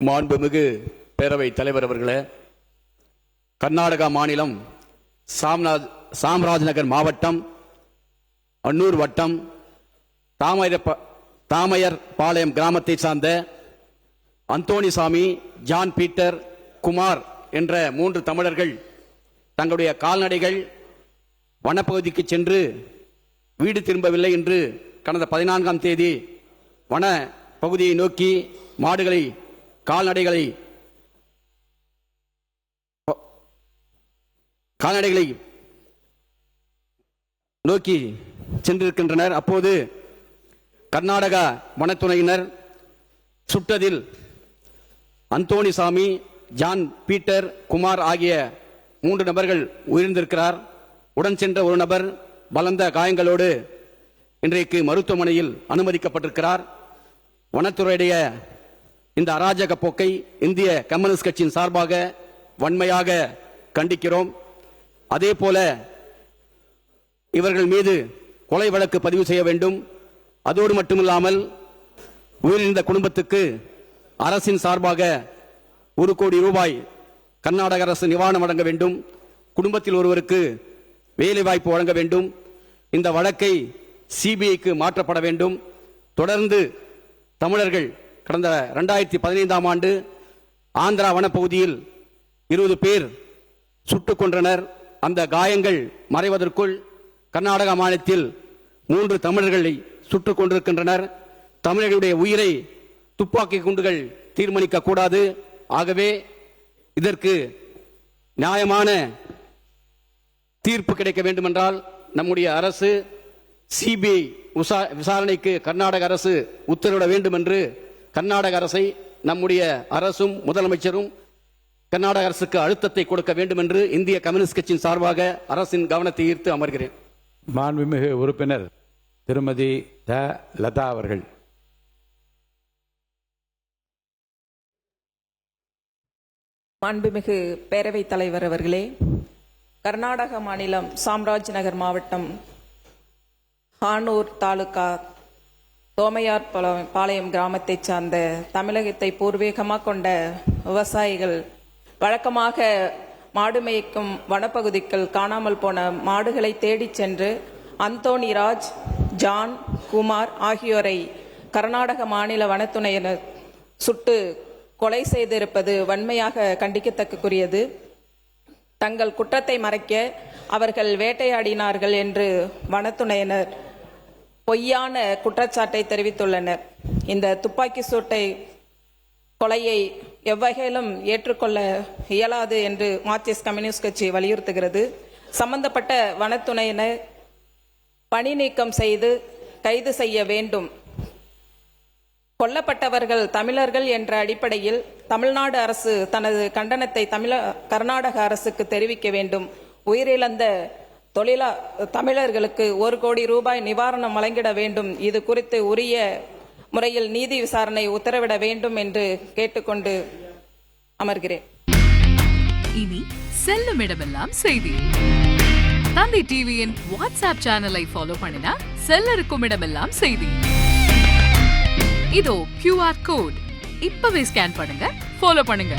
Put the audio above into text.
மாண்புமிகு பேரவைத் தலைவர் அவர்களே, கர்நாடகா மாநிலம் சாம்ராஜ்நகர் மாவட்டம் அன்னூர் வட்டம் தாமையர் பாளையம் கிராமத்தை சார்ந்த அந்தோணிசாமி, ஜான் பீட்டர், குமார் என்ற 3 தமிழர்கள் தங்களுடைய கால்நடைகள் வனப்பகுதிக்கு சென்று வீடு திரும்பவில்லை என்று கடந்த 14ஆம் தேதி வன பகுதியை நோக்கி கால்நடைகளை நோக்கி சென்றிருக்கின்றனர். அப்போது கர்நாடகா வனத்துறையினர் சுட்டதில் அந்தோணிசாமி, ஜான் பீட்டர், குமார் ஆகிய 3 நபர்கள் உயிரிழந்திருக்கிறார். உடன் சென்ற ஒரு நபர் பலந்த காயங்களோடு இன்றைக்கு மருத்துவமனையில் அனுமதிக்கப்பட்டிருக்கிறார். வனத்துறையுடைய இந்த அராஜக போக்கை இந்திய கம்யூனிஸ்ட் கட்சியின் சார்பாக வன்மையாக கண்டிக்கிறோம். அதே போல இவர்கள் மீது கொலை வழக்கு பதிவு செய்ய வேண்டும். அதோடு மட்டுமில்லாமல் உயிரிழந்த குடும்பத்துக்கு அரசின் சார்பாக 1 கோடி ரூபாய் கர்நாடக அரசு நிவாரணம் வழங்க வேண்டும். குடும்பத்தில் ஒருவருக்கு வேலை வாய்ப்பு வழங்க வேண்டும். இந்த வழக்கை சிபிஐக்கு மாற்றப்பட வேண்டும். தொடர்ந்து தமிழர்கள் கடந்த 2015ஆம் ஆண்டு ஆந்திரா வனப்பகுதியில் 20 பேர் சுட்டுக் கொன்றனர். அந்த காயங்கள் மறைவதற்குள் கர்நாடகா மாநிலத்தில் 3 தமிழர்களை சுட்டுக் கொண்டிருக்கின்றனர். தமிழர்களுடைய உயிரை துப்பாக்கி குண்டுகள் தீர்மானிக்க கூடாது. ஆகவே இதற்கு நியாயமான தீர்ப்பு கிடைக்க வேண்டுமென்றால் நம்முடைய அரசு சிபிஐ விசாரணைக்கு கர்நாடக அரசு உத்தரவிட வேண்டும் என்று கர்நாடக அரசை நம்முடைய அரசும் முதலமைச்சரும் கர்நாடக அரசுக்கு அழுத்தத்தை கொடுக்க வேண்டும் என்று இந்திய கம்யூனிஸ்ட் கட்சியின் சார்பாக அரசின் கவனத்தை ஈர்த்து அமர்கிறேன். மாண்புமிகு உறுப்பினர் திருமதி த. லதா அவர்கள். மாண்புமிகு பேரவைத் தலைவர் அவர்களே, கர்நாடக மாநிலம் சாம்ராஜ்நகர் மாவட்டம் ஹானூர் தாலுகா தோமையார் பாளையம் கிராமத்தை சார்ந்த தமிழகத்தை பூர்வீகமாக கொண்ட விவசாயிகள் வழக்கமாக மாடு மேய்க்கும் வனப்பகுதிக்குள் காணாமல் போன மாடுகளை தேடிச் சென்று அந்தோணிராஜ், ஜான், குமார் ஆகியோரை கர்நாடக மாநில வனத்துறையினர் சுட்டு கொலை செய்திருப்பது வன்மையாக கண்டிக்கத்தக்கக்குரியது. தங்கள் குற்றத்தை மறைக்க அவர்கள் வேட்டையாடினார்கள் என்று வனத்துறையினர் பொய்யான குற்றச்சாட்டை தெரிவித்துள்ளனர். இந்த துப்பாக்கி சூட்டை கொலையை எவ்வகையிலும் ஏற்றுக்கொள்ள இயலாது என்று மார்க்சிஸ்ட் கம்யூனிஸ்ட் கட்சி வலியுறுத்துகிறது. சம்பந்தப்பட்ட வனத்துறையினர் பணி நீக்கம் செய்து கைது செய்ய வேண்டும். கொல்லப்பட்டவர்கள் தமிழர்கள் என்ற அடிப்படையில் தமிழ்நாடு அரசு தனது கண்டனத்தை கர்நாடக அரசுக்கு தெரிவிக்க வேண்டும். உயிரிழந்த தமிழர்களுக்கு 1 கோடி ரூபாய் நிவாரணம் வழங்கிட வேண்டும். இது குறித்து உரிய முறையில் நீதி விசாரணை உத்தரவிட வேண்டும் என்று கேட்டுக்கொண்டு அமர்கிறேன். இனி செல்லும் இடமெல்லாம் செய்தி. தந்தை டிவியின் வாட்ஸ்அப் சேனலை ஃபாலோ பண்ணினா செல்ல இருக்கும் இடமெல்லாம் செய்தி. இதோ QR கோட் இப்பவே ஸ்கேன் பண்ணுங்க, ஃபாலோ பண்ணுங்க.